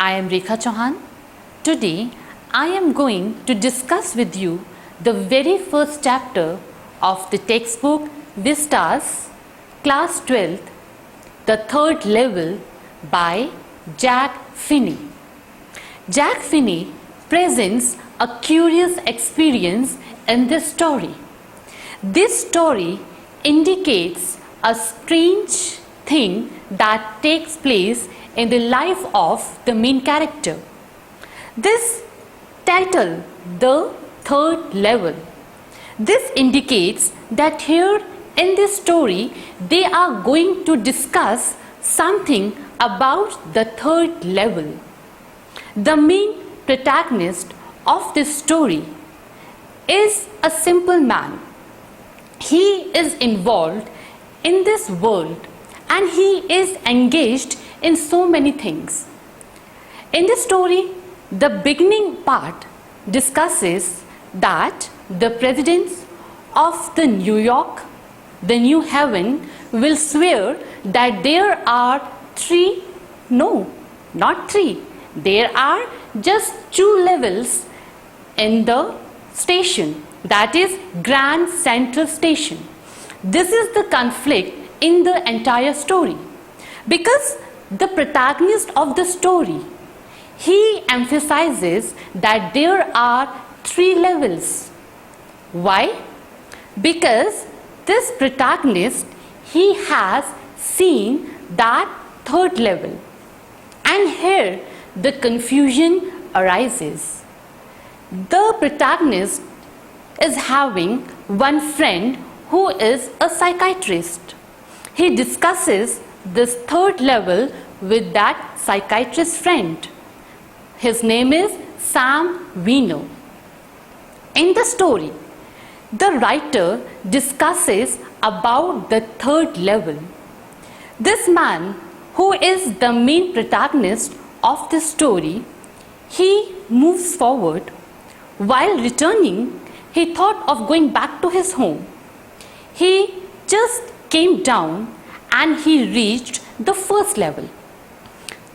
I am Rekha Chauhan. Today I am going to discuss with you the very first chapter of the textbook Vistas, class 12th, the third level by Jack Finney. Jack Finney presents a curious experience in this story. This story indicates a strange thing that takes place in the life of the main character. This title, The Third Level, this indicates that here in this story they are going to discuss something about the third level. The main protagonist of this story is a simple man. He is involved in this world and he is engaged in so many things. In this story, the beginning part discusses that the presidents of the New York, the New Haven, will swear that there are there are just two levels in the station, that is Grand Central Station. This is the conflict in the entire story, because the protagonist of the story, he emphasizes that there are three levels. Why? Because this protagonist, he has seen that third level, and here the confusion arises. The protagonist is having one friend who is a psychiatrist. He discusses this third level with that psychiatrist friend. His name is Sam Vino. In the story, the writer discusses about the third level. This man, who is the main protagonist of the story, he moves forward. While returning, he thought of going back to his home. He just came down and he reached the first level.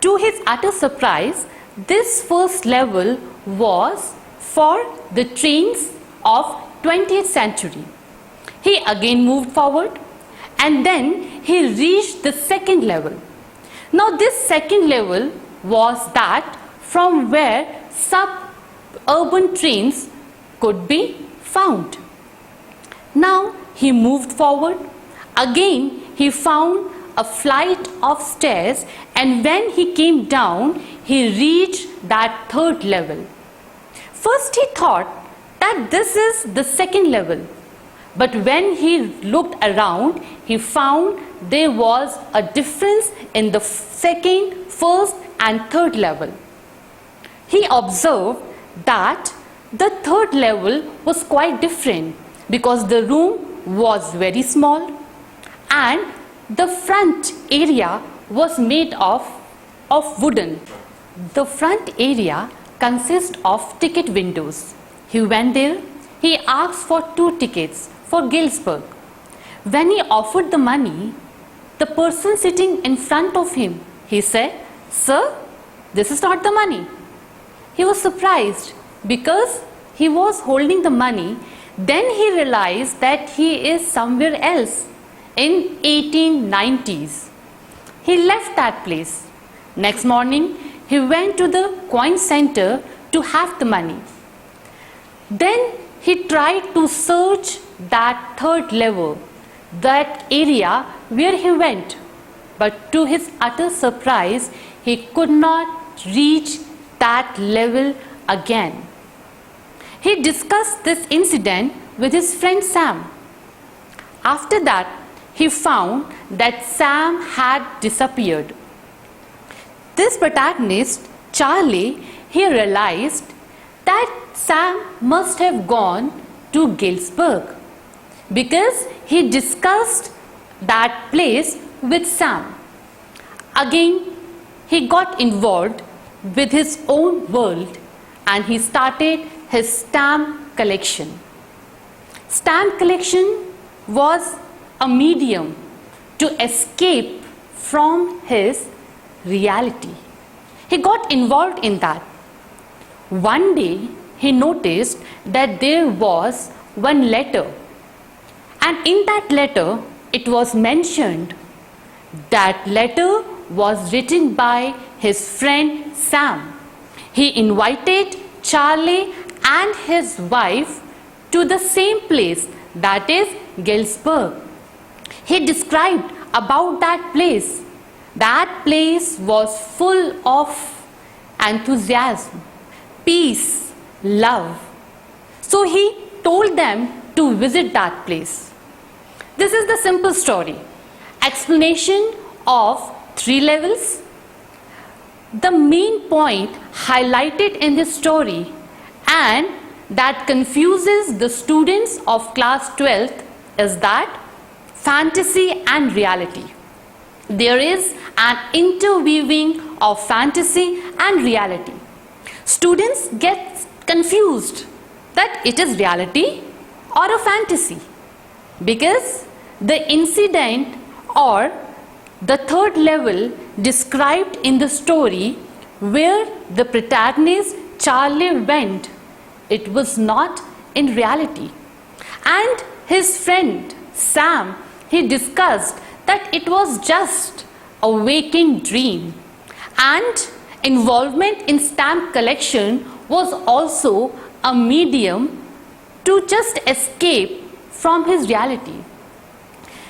To his utter surprise, this first level was for the trains of 20th century. He again moved forward and then he reached the second level. Now this second level was that from where suburban trains could be found. Now he moved forward. Again he found a flight of stairs, and when he came down, he reached that third level. First he thought that this is the second level, but when he looked around, he found there was a difference in the second, first and third level. He observed that the third level was quite different, because the room was very small and the front area was made of wooden. The front area consists of ticket windows. He went there. He asked for 2 tickets for Galesburg. When he offered the money, the person sitting in front of him, he said, "Sir, this is not the money." He was surprised because he was holding the money. Then he realized that he is somewhere else in 1890s. He left that place. Next morning, he went to the coin center to have the money. Then he tried to search that third level, that area where he went. But to his utter surprise, he could not reach that level again. He discussed this incident with his friend Sam. After that, he found that Sam had disappeared. This protagonist, Charley, he realized that Sam must have gone to Galesburg, because he discussed that place with Sam. Again, he got involved with his own world and he started his stamp collection. Stamp collection was a medium to escape from his reality. He got involved in that. One day, he noticed that there was one letter, and in that letter, it was mentioned that letter was written by his friend Sam. He invited Charley and his wife to the same place, that is Galesburg. He described about that place. That place was full of enthusiasm, peace, love. So he told them to visit that place. This is the simple story. Explanation of 3 levels. The main point highlighted in this story and that confuses the students of class 12th is that fantasy and reality. There is an interweaving of fantasy and reality. Students get confused that it is reality or a fantasy because the incident or the 3rd level described in the story where the protagonist Charley went, it was not in reality. And his friend Sam, he discussed that it was just a waking dream, and involvement in stamp collection was also a medium to just escape from his reality.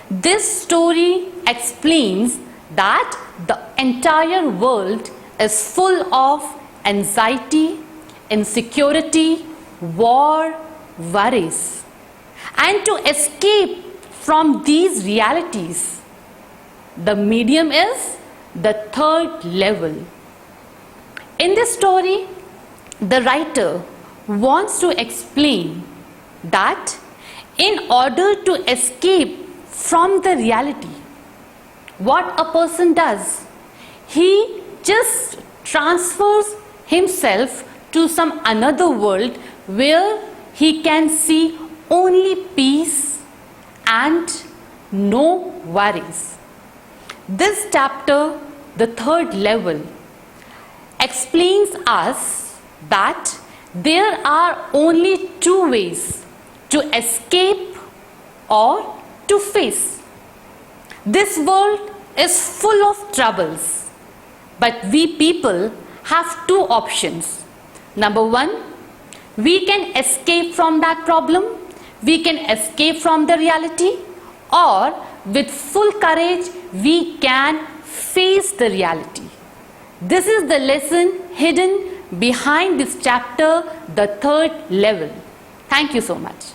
This story explains that the entire world is full of anxiety, insecurity, war, worries. And to escape from these realities, the medium is the 3rd level. In this story, the writer wants to explain that in order to escape from the reality, what a person does, he just transfers himself to some another world where he can see only peace and no worries. This chapter, the 3rd level, explains us that there are only 2 ways to escape or to face. This world is full of troubles, but we people have 2 options. Number 1, we can escape from that problem, we can escape from the reality, or with full courage we can face the reality. This is the lesson hidden behind this chapter, the 3rd level. Thank you so much.